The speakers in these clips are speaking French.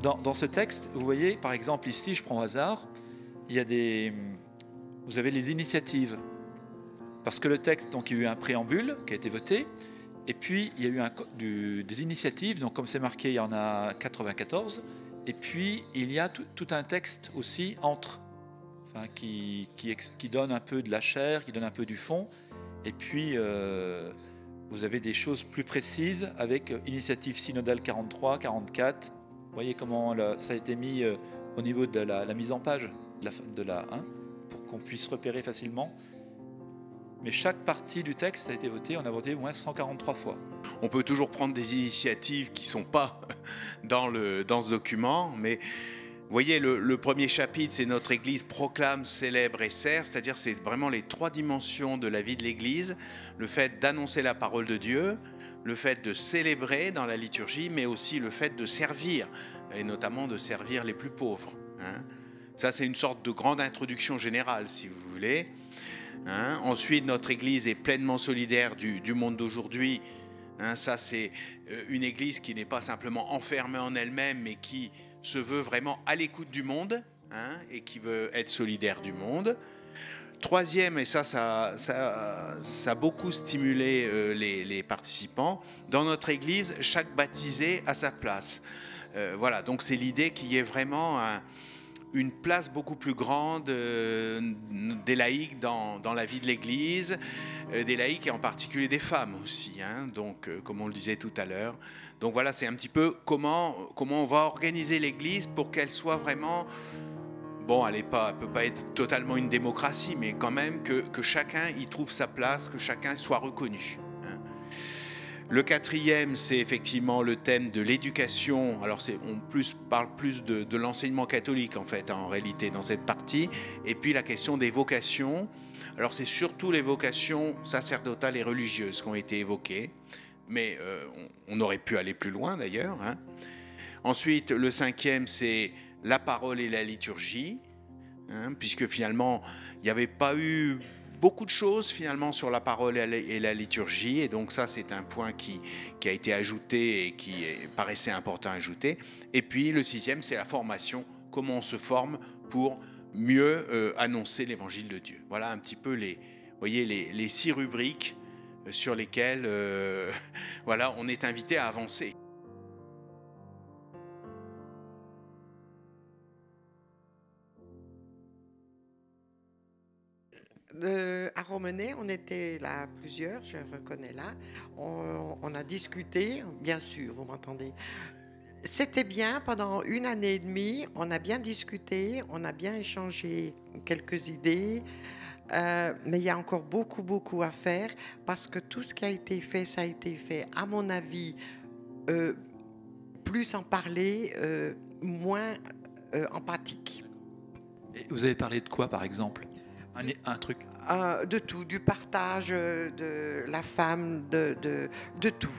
dans ce texte, vous voyez, par exemple, ici, je prends au hasard, il y a vous avez les initiatives. Parce que le texte, donc, il y a eu un préambule qui a été voté, et puis il y a eu des initiatives, donc comme c'est marqué, il y en a 94, et puis il y a tout un texte aussi entre, enfin, qui donne un peu de la chair, qui donne un peu du fond, et puis vous avez des choses plus précises avec initiative synodale 43, 44. Vous voyez comment ça a été mis au niveau de la mise en page hein, pour qu'on puisse repérer facilement. Mais chaque partie du texte a été votée, on a voté au moins 143 fois. On peut toujours prendre des initiatives qui ne sont pas dans ce document, mais vous voyez, le premier chapitre, c'est notre Église proclame, célèbre et sert, c'est-à-dire c'est vraiment les 3 dimensions de la vie de l'Église, le fait d'annoncer la parole de Dieu, le fait de célébrer dans la liturgie, mais aussi le fait de servir, et notamment de servir les plus pauvres. Hein. Ça, c'est une sorte de grande introduction générale, si vous voulez. Hein. Ensuite, notre Église est pleinement solidaire du monde d'aujourd'hui. Hein, ça, c'est une Église qui n'est pas simplement enfermée en elle-même, mais qui se veut vraiment à l'écoute du monde, hein, et qui veut être solidaire du monde. Troisième, et ça a beaucoup stimulé les participants, dans notre Église, chaque baptisé a sa place. Voilà, donc c'est l'idée qu'il y ait vraiment une place beaucoup plus grande des laïcs dans la vie de l'Église, des laïcs et en particulier des femmes aussi, hein, donc comme on le disait tout à l'heure. Donc voilà, c'est un petit peu comment on va organiser l'Église pour qu'elle soit vraiment, bon, elle peut pas être totalement une démocratie, mais quand même que chacun y trouve sa place, que chacun soit reconnu. Hein. Le quatrième, c'est effectivement le thème de l'éducation. Alors, on parle plus de l'enseignement catholique, en fait, en réalité, dans cette partie. Et puis, la question des vocations. Alors, c'est surtout les vocations sacerdotales et religieuses qui ont été évoquées. Mais on aurait pu aller plus loin, d'ailleurs. Hein. Ensuite, le cinquième, c'est la parole et la liturgie. Hein, puisque, finalement, il n'y avait pas eu beaucoup de choses finalement sur la parole et la liturgie, et donc ça c'est un point qui a été ajouté et qui paraissait important à ajouter. Et puis le sixième, c'est la formation, comment on se forme pour mieux annoncer l'évangile de Dieu. Voilà un petit peu les 6 rubriques sur lesquelles voilà, on est invité à avancer. À Romenay, on était là plusieurs, je reconnais là. On a discuté, bien sûr, vous m'entendez. C'était bien, pendant 1 année et demie, on a bien discuté, on a bien échangé quelques idées, mais il y a encore beaucoup à faire parce que tout ce qui a été fait, ça a été fait, à mon avis, plus en parler, moins en pratique. Et vous avez parlé de quoi, par exemple ? Un truc. De tout, du partage de la femme, de tout.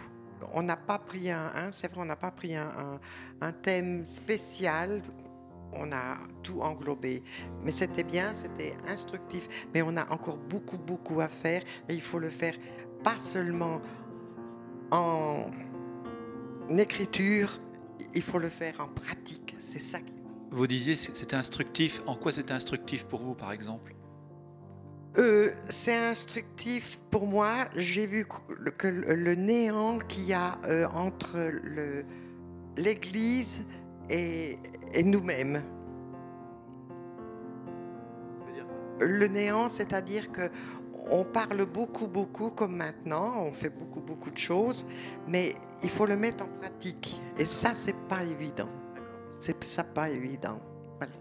On n'a pas pris c'est vrai, on n'a pas pris un thème spécial, on a tout englobé. Mais c'était bien, c'était instructif, mais on a encore beaucoup à faire et il faut le faire pas seulement en écriture, il faut le faire en pratique, c'est ça. Vous disiez c'était instructif, en quoi c'était instructif pour vous, par exemple ? C'est instructif pour moi. J'ai vu que le néant qu'il y a entre l'Église et nous-mêmes. Ça veut dire quoi ? Le néant, c'est-à-dire que on parle beaucoup comme maintenant, on fait beaucoup de choses, mais il faut le mettre en pratique. Et ça, c'est pas évident. C'est pas évident. Voilà.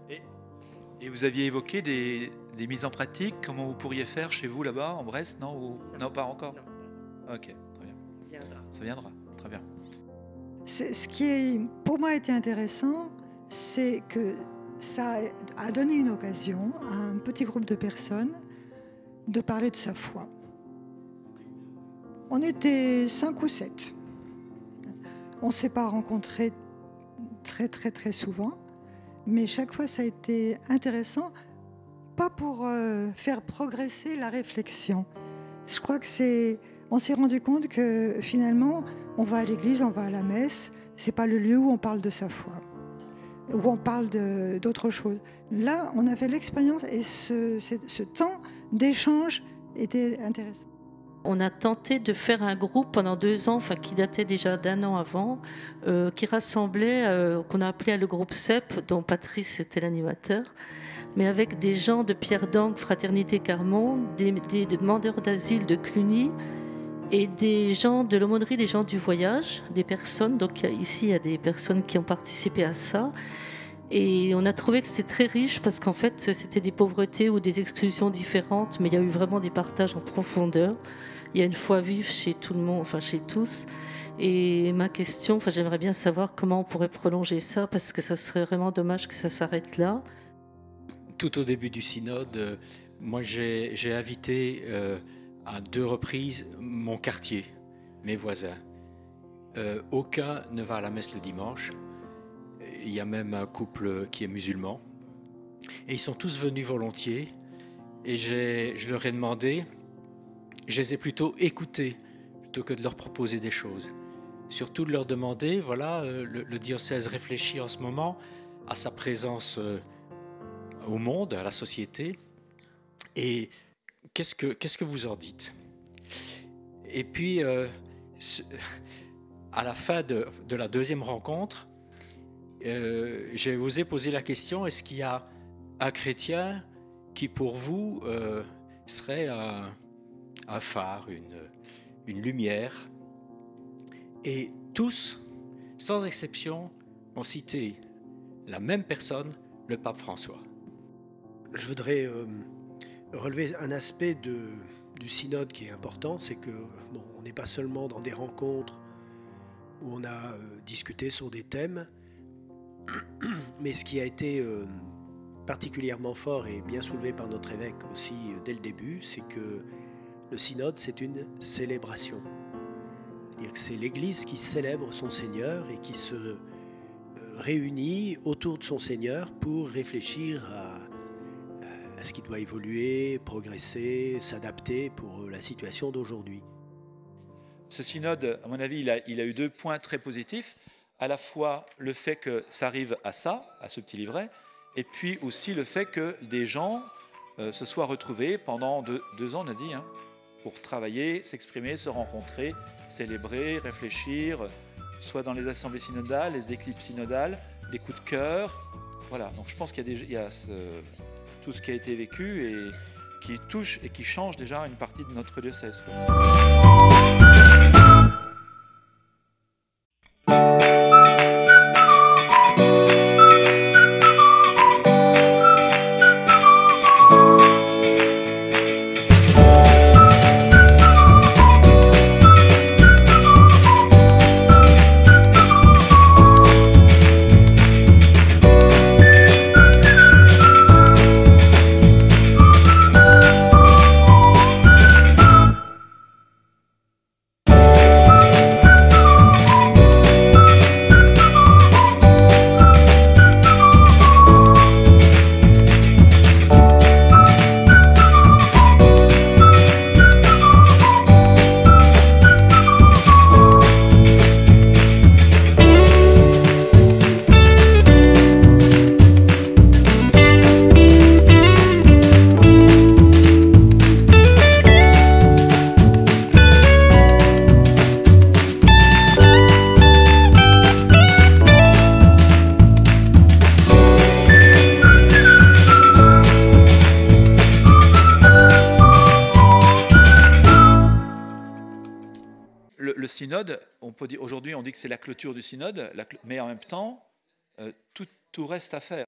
Et vous aviez évoqué des mises en pratique, comment vous pourriez faire chez vous là-bas, en Brest, non, non, pas encore. Non. Ok, très bien. Ça viendra, très bien. Ce qui, pour moi, a été intéressant, c'est que ça a donné une occasion à un petit groupe de personnes de parler de sa foi. On était 5 ou 7. On ne s'est pas rencontrés très souvent, mais chaque fois ça a été intéressant, pas pour faire progresser la réflexion. Je crois que on s'est rendu compte que finalement, on va à l'église, on va à la messe, c'est pas le lieu où on parle de sa foi. où on parle d'autre chose. Là, on a fait l'expérience et ce temps d'échange était intéressant. On a tenté de faire un groupe pendant 2 ans, enfin qui datait déjà d'1 an avant, qui rassemblait, qu'on a appelé le groupe CEP, dont Patrice était l'animateur, mais avec des gens de Pierre d'Ancre, Fraternité Carmont, des demandeurs d'asile de Cluny et des gens de l'aumônerie des gens du voyage, des personnes. Donc ici, il y a des personnes qui ont participé à ça. Et on a trouvé que c'était très riche parce qu'en fait, c'était des pauvretés ou des exclusions différentes, mais il y a eu vraiment des partages en profondeur. Il y a une foi vive chez tout le monde, enfin chez tous. Et ma question, j'aimerais bien savoir comment on pourrait prolonger ça, parce que ça serait vraiment dommage que ça s'arrête là. Tout au début du synode, moi j'ai invité à 2 reprises mon quartier, mes voisins. Aucun ne va à la messe le dimanche. Il y a même un couple qui est musulman. Et ils sont tous venus volontiers. Et je leur ai demandé, je les ai plutôt écoutés, plutôt que de leur proposer des choses. Surtout de leur demander, voilà, le diocèse réfléchit en ce moment à sa présence au monde, à la société. Et qu'est-ce que vous en dites? Et puis, à la fin de la 2e rencontre, j'ai osé poser la question, est-ce qu'il y a un chrétien qui, pour vous, serait un phare, une lumière? Et tous, sans exception, ont cité la même personne, le pape François. Je voudrais relever un aspect du synode qui est important, c'est que on n'est pas seulement dans des rencontres où on a discuté sur des thèmes, mais ce qui a été particulièrement fort et bien soulevé par notre évêque aussi dès le début, c'est que le synode, c'est une célébration. C'est-à-dire que c'est l'Église qui célèbre son Seigneur et qui se réunit autour de son Seigneur pour réfléchir à ce qui doit évoluer, progresser, s'adapter pour la situation d'aujourd'hui. Ce synode, à mon avis, il a eu 2 points très positifs. À la fois le fait que ça arrive à ça, à ce petit livret, et puis aussi le fait que des gens se soient retrouvés pendant 2 ans, on a dit, pour travailler, s'exprimer, se rencontrer, célébrer, réfléchir, soit dans les assemblées synodales, les équipes synodales, les coups de cœur. Voilà, donc je pense qu'il y a tout ce qui a été vécu et qui touche et qui change déjà une partie de notre diocèse. Le synode, on peut dire aujourd'hui, on dit que c'est la clôture du synode, mais en même temps, tout reste à faire.